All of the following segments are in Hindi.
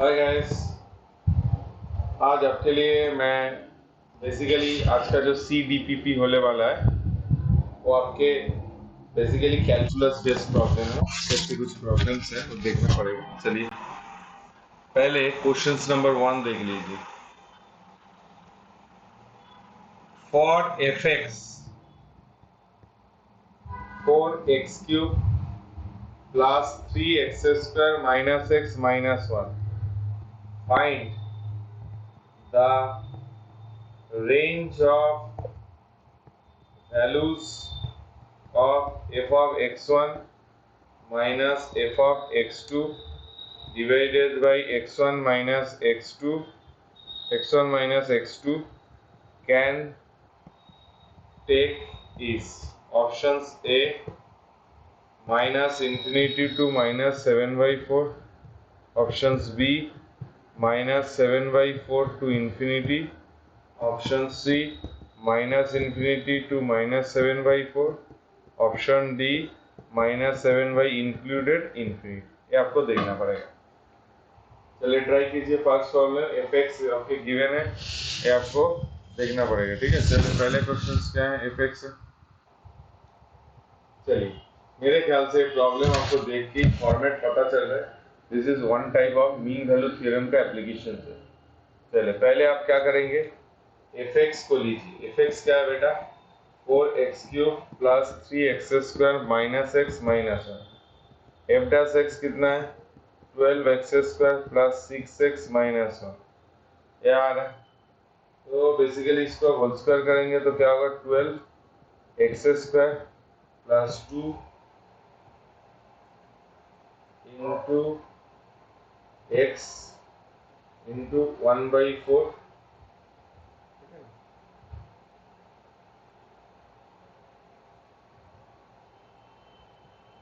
Hi guys. आज आपके लिए मैं बेसिकली आज का जो CDPP होने वाला है वो आपके बेसिकली कैलकुलस बेस्ड प्रॉब्लम है। जैसे कुछ प्रॉब्लम्स हैं वो देखना पड़ेगा। चलिए पहले क्वेश्चंस नंबर 1 देख लीजिए। For fx 4x³ plus 3x² minus x minus 1 find the range of values of f of x1 minus f of x2 divided by x1 minus x2 can take is options A minus infinity to minus 7/4, options B minus 7/4 to infinity, option C minus infinity to minus 7/4, option D -7 by included infinity. ये आपको देखना पड़ेगा। चलिए ट्राई कीजिए। फर्स्ट प्रॉब्लम fx आपके गिवन है, ये आपको देखना पड़ेगा। ठीक है, चलिए पहले क्वेश्चन क्या है fx। चलिए मेरे ख्याल से प्रॉब्लम आपको देख के फॉर्मेट पता चल रहा है। This is one type of mean value theorem का एप्लीकेशन है। चलिए पहले आप क्या करेंगे, fx को लीजिए। fx क्या है बेटा, 4x³ plus 3x² minus x minus 1। F dash x कितना है, 12x² प्लस 6x माइनस 1। ये आ रहा है। तो बेसिकली इसको होल स्क्वायर करेंगे तो क्या होगा, 12x² plus 2 into x into 1/4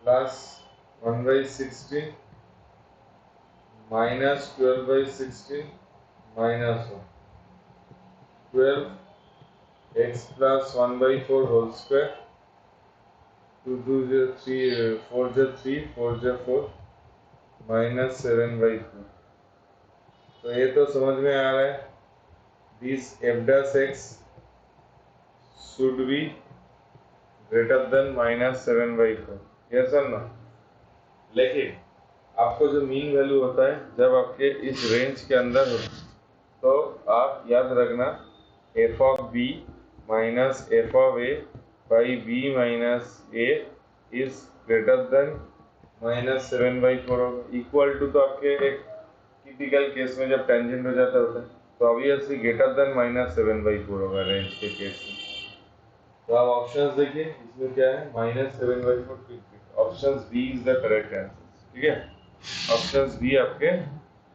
plus 1/16 minus 12/16 minus 1। 12x plus 1/4 whole square, 2 2 0 3 4 जो 3 4 जो 4 माइनस 7/4। तो ये तो समझ में आ रहा है। This F dash x should be greater than -7/4, yes और नो। लेकिन आपको जो मीन वैल्यू होता है जब आपके इस रेंज के अंदर हो तो आप याद रखना F of B minus F of A by B minus A is greater than -7/4 होगा। इक्वल टू तो आपके एक टिपिकल केस में जब टेंजेंट हो जाता है तो ऑब्वियसली ग्रेटर देन -7/4 होगा रेंज के केस में। तो आप ऑप्शंस देखिए, इसमें क्या है, -7/4। Options B is the correct answer. ठीक है, ऑप्शंस बी आपके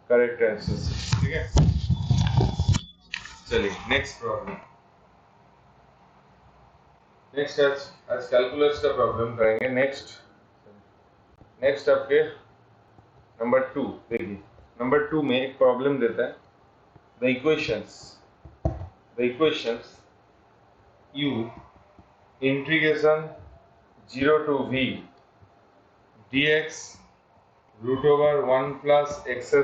करेक्ट आंसर। ठीक है, चलिए नेक्स्ट प्रॉब्लम। नेक्स्ट आज कैलकुलस का प्रॉब्लम करेंगे। नेक्स्ट आपके नंबर 2 देखिए। नंबर 2 में एक प्रॉब्लम देता है, the equations u integration 0 to v dx √1 plus x²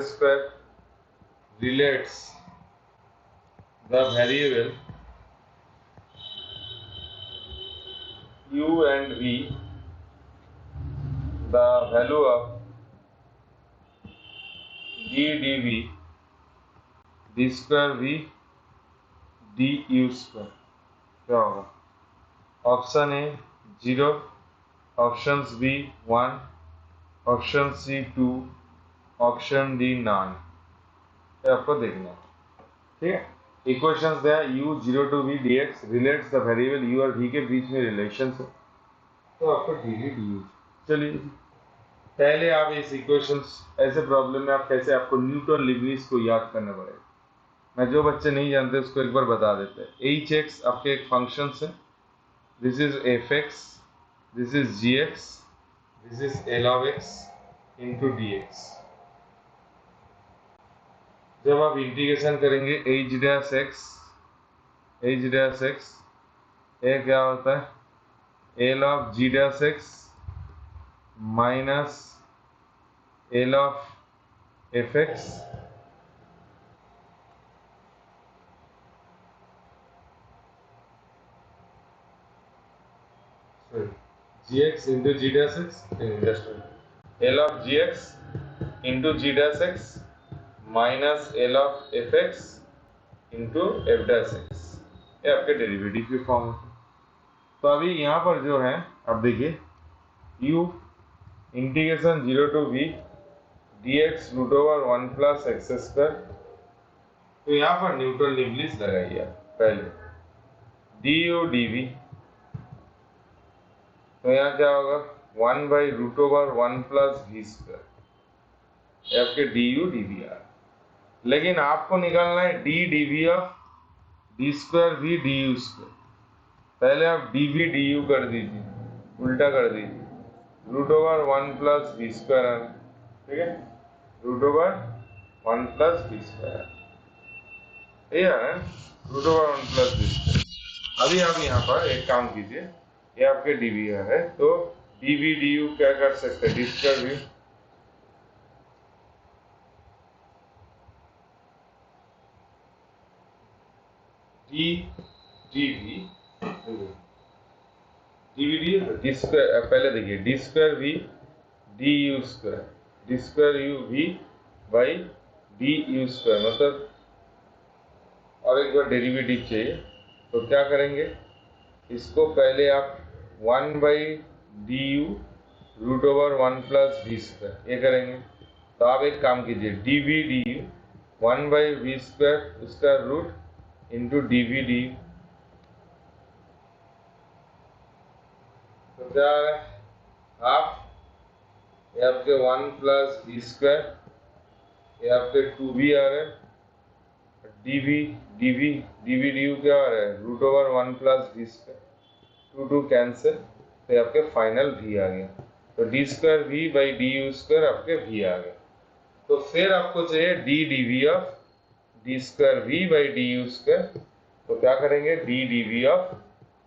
relates the variable u and v, the value of d dv d square v du square। क्या होगा, option A 0, option B 1, option C 2, option D 9। आपको देखना है। ठीक है, इक्वेशंस दिया u 0 to v dx relates the variable u और v के बीच में रिलेशन है, तो आपको डी du। चलिए पहले आप इस इक्वेशंस ऐसे प्रॉब्लम में आप कैसे, आपको न्यूटन लिबनिज को याद करना पड़ेगा। मैं जो बच्चे नहीं जानते उसको एक बार बता देते हैं। एच एक्स आपके एक फंक्शन है, this is F X, this is G X, this is L of X into D X. जब आप इंटीग्रेशन करेंगे एच डैश एक्स, ये क्या होता है, L of G dash X minus L of F X G X into G dash X, L of G X into G dash X minus L of F X into F dash X, ये आपके डेरिवेटिव की फॉर्म होती है। तो अभी यहाँ पर जो है अब देखिए u integration 0 to v dx root over 1 plus X square, तो यहाँ पर न्यूटन लीबनिज़ लगाइए पहले du dv, तो यहाँ क्या होगा 1 by root over 1 plus V square, आपके du dv आ, लेकिन आपको निकालना है d dv of D square V D U square. पहले आप dv du कर दीजिए, उल्टा कर दीजिए, root over 1 plus V square आ, ठीक है, root over 1 plus V square, ये है root over 1 plus V square. अभी आप यहाँ पर एक काम कीजिए, ये आपके dv है, तो dv du क्या कर सकते हैं, D square V, D dv D square, पहले देखिए D square V D U square, D square U V by D U square, मतलब और एक बार डेरिवेटिव चाहिए, तो क्या करेंगे, इसको पहले आप 1 by D U root over 1 plus V square ये करेंगे, तो आप एक काम कीजिए D V D U 1 by V square उसका root into D V D U, तो क्या आ रहा है हाफ, ये आपके 1 प्लस वी स्क्वायर, ये आपके 2v आ रहा है, dv dv dv du क्या आ रहा है root over 1 plus V square, 2 cancel, तो ये आपके फाइनल v आ गया, तो D square V by D U square आपके v आ गया। तो फिर आपको चाहिए D dv of D square V by D U square, तो क्या करेंगे D dv of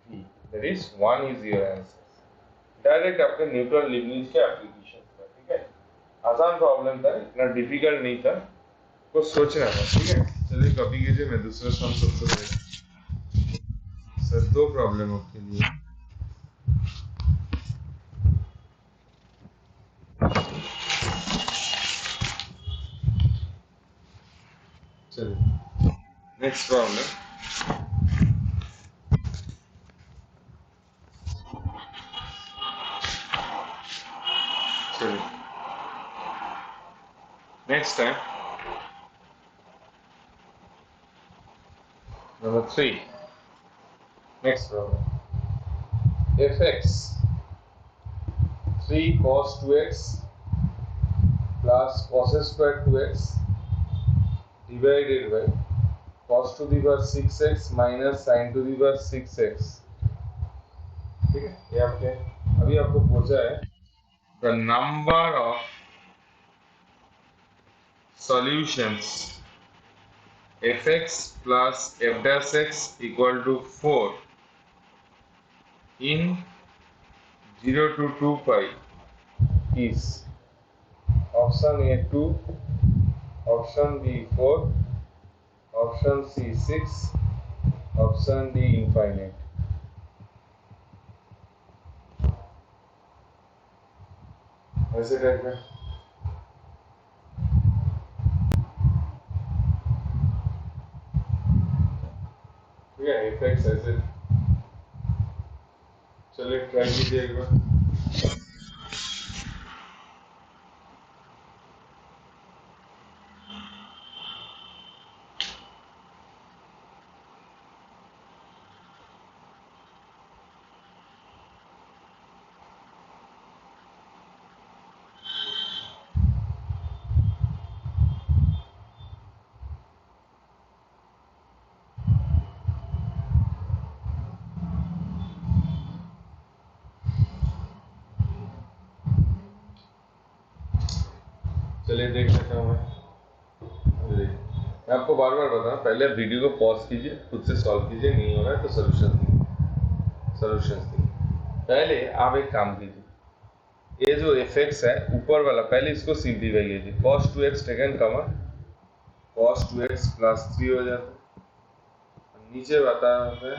v, that is 1 is your answer, direct आपके न्यूटन लीबनिज़ के एप्लीकेशन का, ठीक है, आसान प्रॉब्लम था, इतना डिफिकल्ट नहीं था, कुछ सोचना था, ठीक है। चलिए कॉपी कीजिए, मैं दूसरा सम सबसे पहले, सर 2 प्रॉब्लम आपके लिए, चलिए नेक्स्ट प्रॉब्लम, चलिए next time number 3, next problem, fx 3 cos 2x plus cos square 2x divided by cos to the power 6x minus sin to the power 6x, ठीक है, ये आपके अभी आपको पूछा है the number of solutions fx plus f dash x equal to 4 in 0 to 2 pi is option A 2, option B 4, option C 6, option D infinite। ऐसे टाइप में ठीक है, इफेक्ट्स ऐसे, चलिए ट्राई कीजिए एक बार, चलिए देख लेता हूँ मैं आपको बार बार बता रहा हूँ, पहले वीडियो को पॉज कीजिए, खुद से सॉल्व कीजिए, नहीं हो रहा है तो सोल्यूशन दिए। पहले आप एक काम कीजिए, ये जो fx है ऊपर वाला पहले इसको सिंप्लीफाई कीजिए, cos 2x taken common, cos 2x plus 3 हो जाता है, नीचे बता है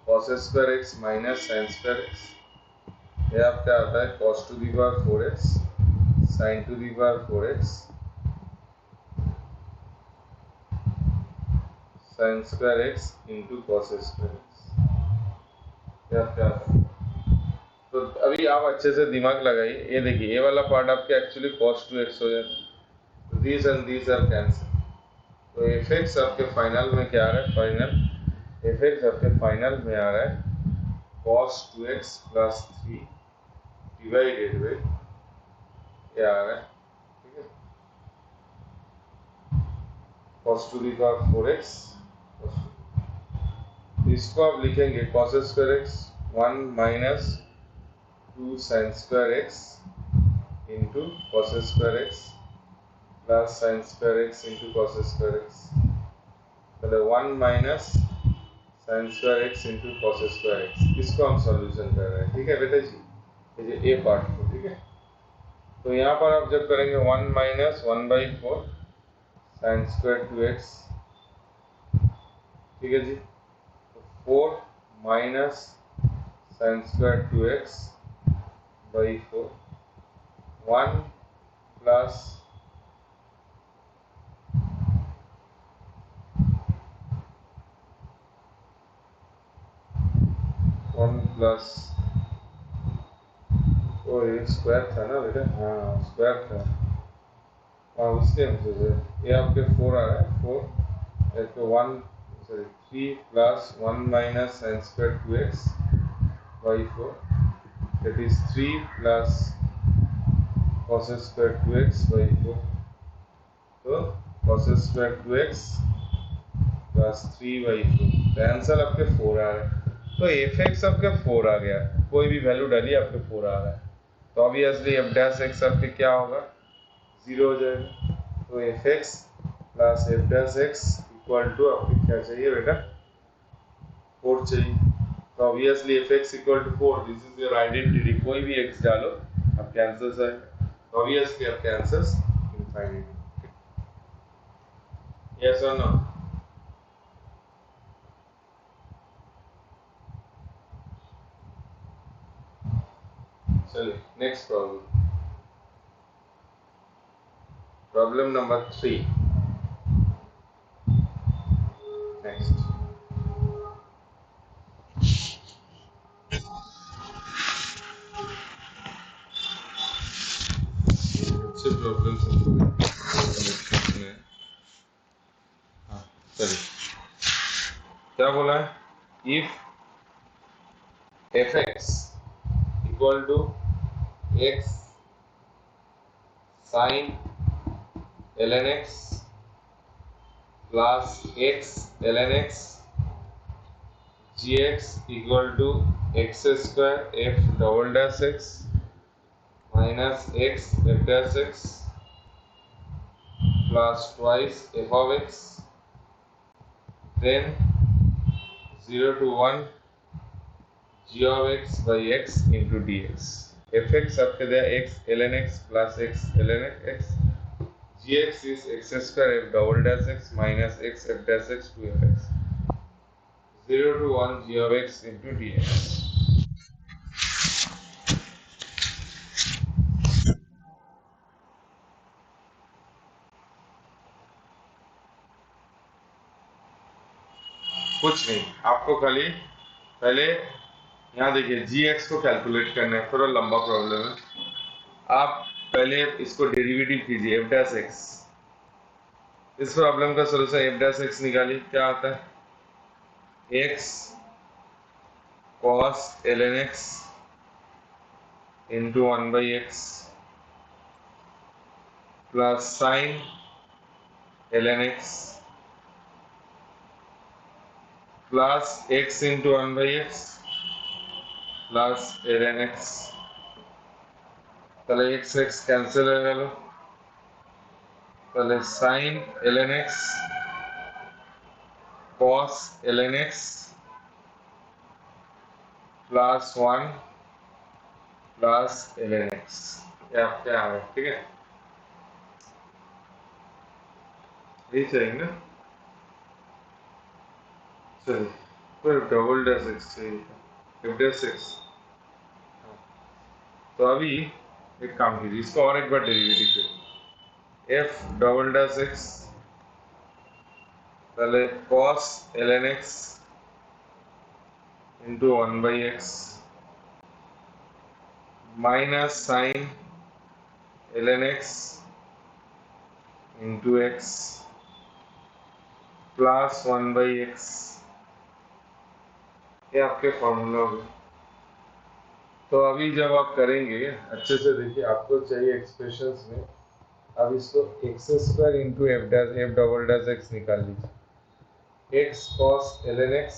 cos square x minus sin square x, ये आप क्या आता है cos to the power 4x sin to the power 4x sin square x into cos square x। ये आप क्या आता है? तो अभी आप अच्छे से दिमाग लगाइए। ये देखिए ये वाला पार्ट आपके एक्चुअली cos 2x हो जाता है। These and these are cancel. तो एफ एक्स आपके फाइनल में क्या आ रहा है? फाइनल एफ एक्स आपके फाइनल में आ रहा है cos 2x plus 3 divided by क्या आ रहा है? ठीक है, cos to the power 4x। इसको आप लिखेंगे cos square x 1 minus 2 sin square x into cos square x plus sin square x into cos square x, मतलब 1 minus sin square x into cos square x। इसको हम सॉल्यूशन कर रहे हैं। ठीक है बेटा जी, ये ए पार्ट को। ठीक है, तो यहाँ पर आप जब करेंगे 1 माइनस 1/4 sin स्क्वायर 2x, ठीक है जी, तो 4 minus sin square 2x by 4 1 plus 1 plus, ओ ये स्क्वायर था ना बेटा, हाँ स्क्वायर था, हाँ उसके हमसे से ये आपके 4 आ रहा है 4 एक 1 sorry 3 plus 1 minus sin square 2x by 4 that is 3 plus cos square 2x by 4। तो cos स्क्वायर 2x प्लस 3/4, तो आंसर आपके 4 आ रहा है। तो एफ एक्स आपके 4 आ गया, कोई भी वैल्यू डालिए आपके 4 आ रहा है, तो ऑब्वियसली एफ डैश एक्स आपके क्या होगा? 0 हो जाएगा। तो F X plus F dash X equal to आपको क्या चाहिए बेटा? 4 चाहिए। तो obviously F X equal to 4, this is your identity. कोई भी एक्स डालो आपके आंसर्स आएगा, तो ऑब्वियसली आपके आंसर्स इनफाइनाइट। यस और नो? चलिए next problem, problem number 3। Next अच्छे प्रॉब्लम में, हाँ चलिए क्या बोला है? If F X equal to X sine ln x plus x ln x gx equal to X square f double dash x minus x f dash x plus twice f of x, then 0 to 1 g of x by x into dx। f x आपके दिया x ln x plus x ln x, gx is x square f double dash x minus x f dash x to f x, 0 to 1 g of x into dx। कुछ नहीं, आपको खाली पहले यहाँ देखिए gx को कैलकुलेट करना है, थोड़ा लंबा प्रॉब्लम है। आप पहले इसको डेरिवेटिव कीजिए f dash x। इस प्रॉब्लम का सोल्यूशन f dash x निकालिए, क्या आता है? x cos ln x into 1 by x plus sin ln x plus x into 1 by x plus ln x, তাহলে x x ক্যান্সেল হয়ে গেল, তাহলে sin ln x cos ln x plus 1 plus ln x, ये आपके आ गए। ठीक है, यही चाहिए ना? चलिए फिर डबल डैश एक्स चाहिए, एफ डैश एक्स, तो अभी एक काम कीजिए, इसको और एक बार डेरिवेटिव करिए। एफ डबल डैश एक्स তাহলে cos ln x into 1 by x minus sin ln x into x plus 1 by x, ये आपके फॉर्मूला हो गए। तो अभी जब आप करेंगे अच्छे से देखिए, आपको चाहिए एक्सप्रेशंस में, अब इसको X square into F double dash X निकाल लीजिए। X cos ln x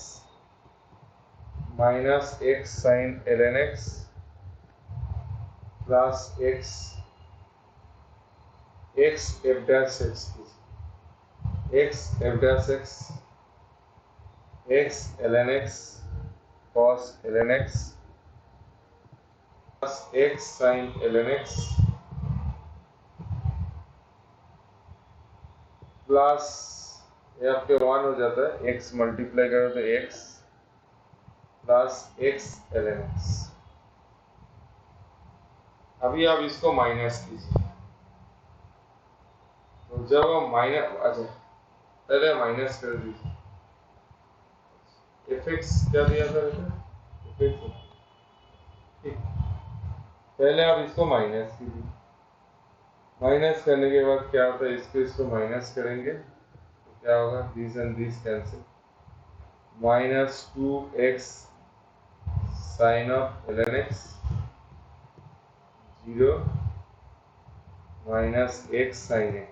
minus X sine ln x plus X X F dash X X F dash X X ln x cos ln x plus X sine ln x plus ये आपके 1 हो जाता है, x मल्टीप्लाई करो तो x plus x ln x। अभी आप इसको माइनस कीजिए, तो जब हम माइनस, अच्छा पहले माइनस कर दीजिए। एफ एक्स क्या दिया था बेटा, एफ ठीक, पहले आप इसको माइनस कीजिए। माइनस करने के बाद क्या होता है, इसको माइनस करेंगे तो क्या होगा, this and this cancel, minus 2x sine of ln x 0 minus x sine x।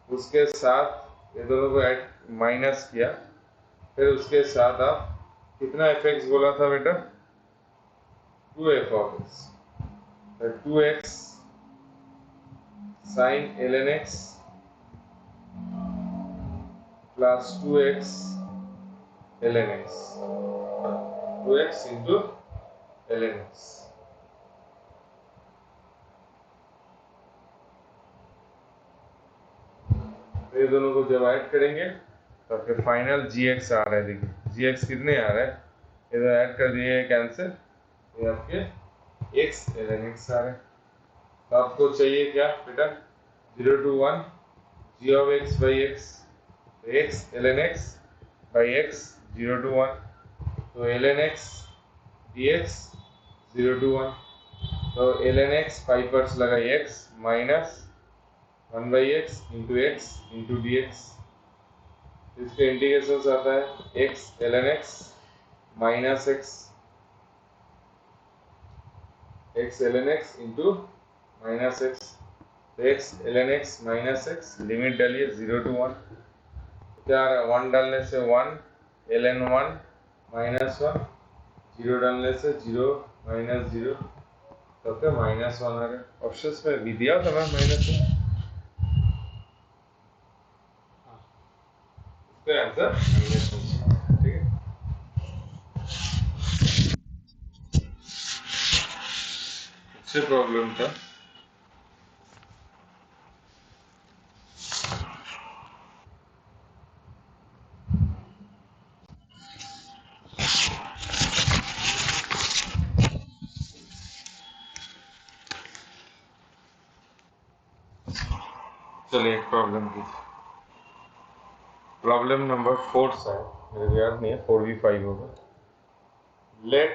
उसके साथ ये दोनों को ऐड माइनस किया, फिर उसके साथ आप कितना एफ एक्स बोला था बेटा, 2f of x, 2x sine ln x plus 2x ln x, 2x into ln x। ये दोनों को जब ऐड करेंगे तो आपके फाइनल gx आ रहा है। देखिए gx कितने आ रहा है, इधर ऐड कर दिए कैंसिल, ये आपके x ln x आ रहे हैं। तो आपको चाहिए क्या बेटा, 0 to 1 g of x by x, तो x ln x by x 0 to 1, तो ln x dx 0 to 1, तो ln x 5 पर्स लगा x minus 1 by x into dx, इसके इंटीग्रेशन आता है x ln x minus x ln x into minus x ln x minus x, limit डालिए 0 to 1, क्या आ रहा है, 1 डालने से 1 ln 1 माइनस 1, 0 डालने से 0 माइनस 0, तो क्या माइनस 1 आ रहा है। ऑप्शंस में भी दिया था मैं माइनस 1, इसका आंसर माइनस 1, ठीक है। इससे प्रॉब्लम था, चलिए एक प्रॉब्लम की, प्रॉब्लम नंबर 4 शायद मेरे को याद नहीं है, 4v5 होगा। Let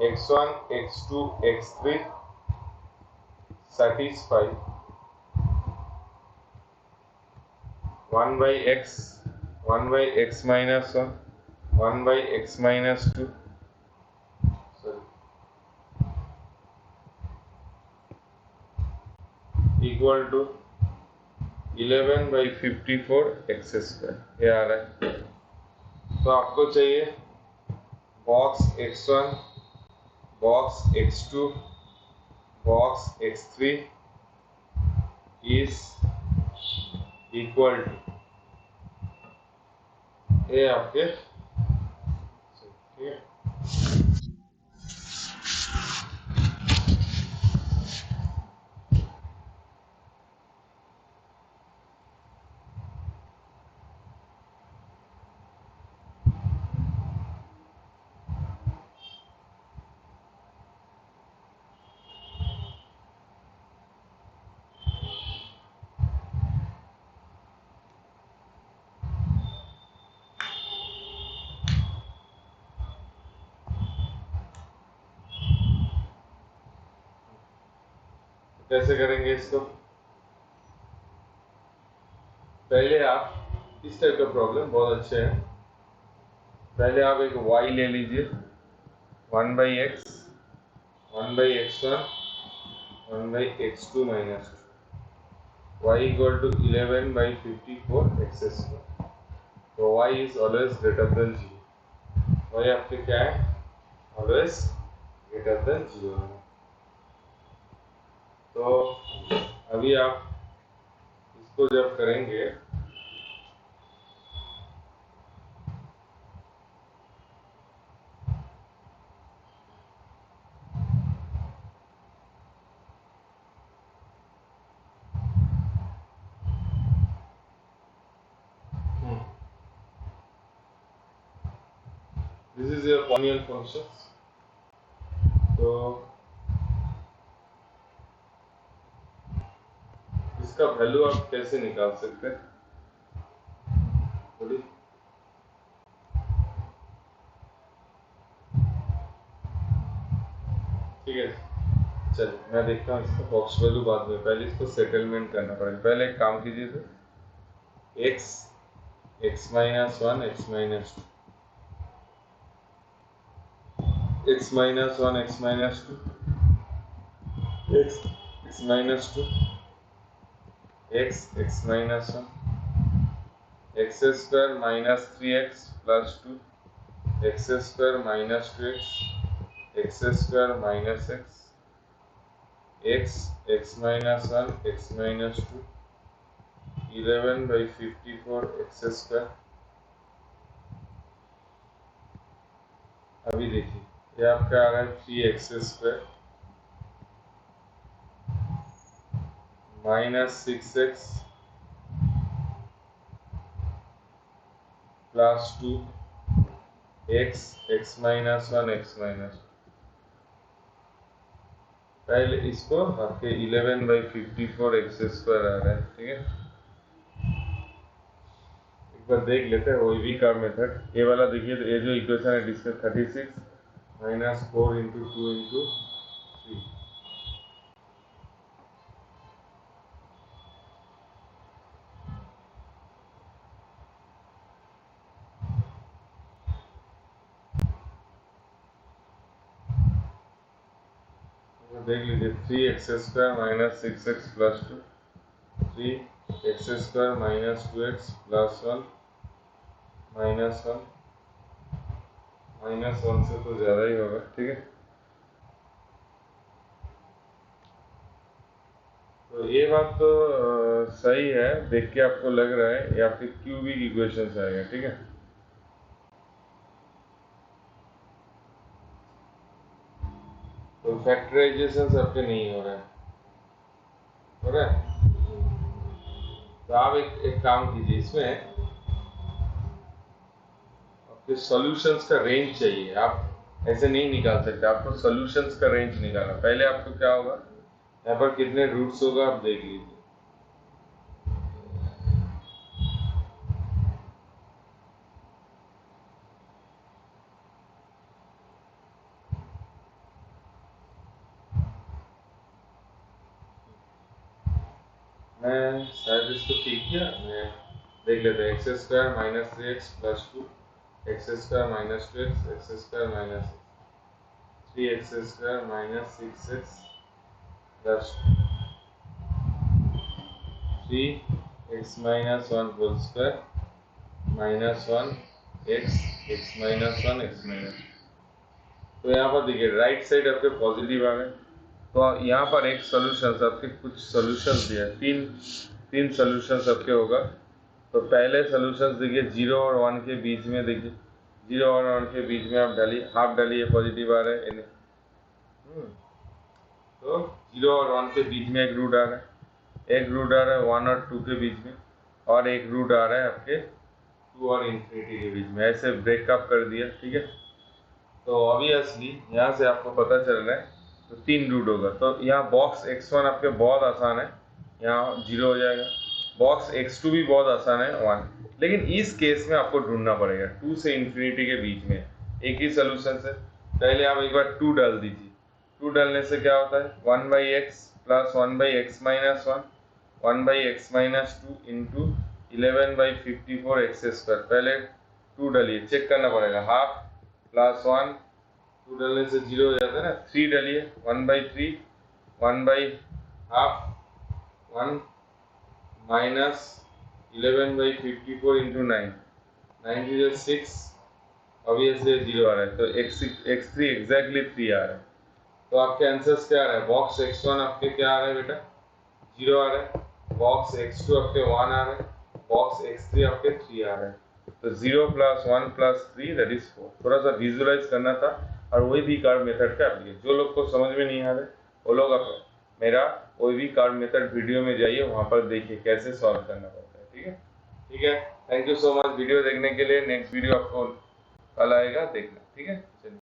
x1 x2 x3 satisfy 1 by x 1 by x minus 1 1 by x minus 2 equal to 11 by 54 x स्क्वायर, ये आ रहा है। तो आपको चाहिए box x1 box x2 box x3 is equal to, ये आपके, ठीक है। कैसे करेंगे इसको? पहले आप इस टाइप का प्रॉब्लम बहुत अच्छे है। पहले आप एक y ले लीजिए 1/x 1/x1 1/x2 minus y equal to 11/54 x²। तो y is always greater than 0। y आपके क्या है? ऑलवेज ग्रेटर देन 0 है। तो अभी आप इसको जब करेंगे this is your polynomial functions. तो इसका वैल्यू आप कैसे निकाल सकते हैं? बोलिए। ठीक है, चलिए मैं देखता हूँ इसका बॉक्स वैल्यू बाद में। पहले इसको सेटलमेंट करना पड़ेगा। पहले एक काम कीजिए, तो x x minus 1 x minus 2 x minus 1 x minus 2 x x minus 2 x x minus 1 x square minus 3x plus 2 x square minus 2x x square minus x x x minus 1 x minus 2 11/54 x square. अभी देखिए ये आपका आ रहा है 3x square minus 6x plus 2 x x minus 1 x minus. पहले इसको आपके 11/54 x स्क्वायर आ रहा है। ठीक है, एक बार देख लेते हैं OEV का मेथड। ये वाला देखिए, तो ये जो इक्वेशन है डिस्कस 36 माइनस 4 इंटू 2 इंटू 3। देख लीजिए 3x square minus 6x plus 2 3x square minus 2x plus 1 minus 1 से तो ज़्यादा ही होगा। ठीक है, तो ये बात तो सही है। देख के आपको लग रहा है या फिर क्यूबिक इक्वेशन से आएगा। ठीक है, तो फैक्टराइजेशन आपके नहीं हो रहा है, हो रहा है? तो आप एक काम कीजिए, इसमें आपके सॉल्यूशंस का रेंज चाहिए। आप ऐसे नहीं निकाल सकते, आपको सॉल्यूशंस का रेंज निकालना। पहले आपको क्या होगा, यहाँ पर कितने रूट्स होगा आप देख लीजिए। मैं शायद इसको ठीक किया, मैं देख लेते हैं। X square minus 3x plus 2 X square minus 2x X square minus 3x square minus 6x plus 3x minus 1 whole square minus 1 x minus 1 x minus. तो यहाँ पर देखिए राइट साइड आपके पॉजिटिव आ गए। तो यहाँ पर एक सोल्यूशन आपके कुछ सोल्यूशन दिया है, तीन सोल्यूशन आपके होगा। तो पहले सोल्यूशन देखिए 0 और 1 के बीच में, देखिए 0 और 1 के बीच में आप डालिए, हाफ डालिए, पॉजिटिव आ रहा है। तो 0 और 1 के बीच में एक रूट आ रहा है, एक रूट आ रहा है 1 और 2 के बीच में, और एक रूट आ रहा है आपके 2 और इन्फिनिटी के बीच में। ऐसे ब्रेकअप कर दिया। ठीक है, तो ऑब्वियसली यहाँ से आपको पता चल रहा है तो 3 रूट होगा। तो यहाँ बॉक्स x1 आपके बहुत आसान है, यहाँ 0 हो जाएगा। बॉक्स x2 भी बहुत आसान है 1। लेकिन इस केस में आपको ढूंढना पड़ेगा 2 से इन्फिनिटी के बीच में एक ही सोल्यूशन से। पहले आप एक बार 2 डाल दीजिए। 2 डालने से क्या होता है 1/x plus 1/x-1 1/x-2 into 11/54 x²। पहले 2 डालिए, चेक करना पड़ेगा। हाफ प्लस 1, 2 डालने से 0 हो जाता है ना। 3 डालिए, 1/3 1/2 1 माइनस 11/54 इंटू 9 9 6, ऑब्वियसली 0 आ रहा है, तो x3 एग्जैक्टली 3 आ रहा है। तो आपके आंसर्स क्या आ रहा है? बॉक्स x1 आपके क्या आ रहा है बेटा? 0 आ रहा है। बॉक्स x2 आपके 1 आ रहा है। बॉक्स x3 आपके 3 आ रहा है। तो 0 + 1 + 3 दैट इज 4। थोड़ा सा विजुअलाइज करना था और वही भी कार्ड मेथड का एप्लीकेशन। जो लोग को समझ में नहीं आ रहा है वो लोग मेरा कोई भी कार्ड मेथड वीडियो में जाइए, वहां पर देखिए कैसे सॉल्व करना पड़ता है। ठीक है, ठीक है। Thank you so much video देखने के लिए। नेक्स्ट वीडियो आपको कल आएगा, देखना। ठीक है, चलिए।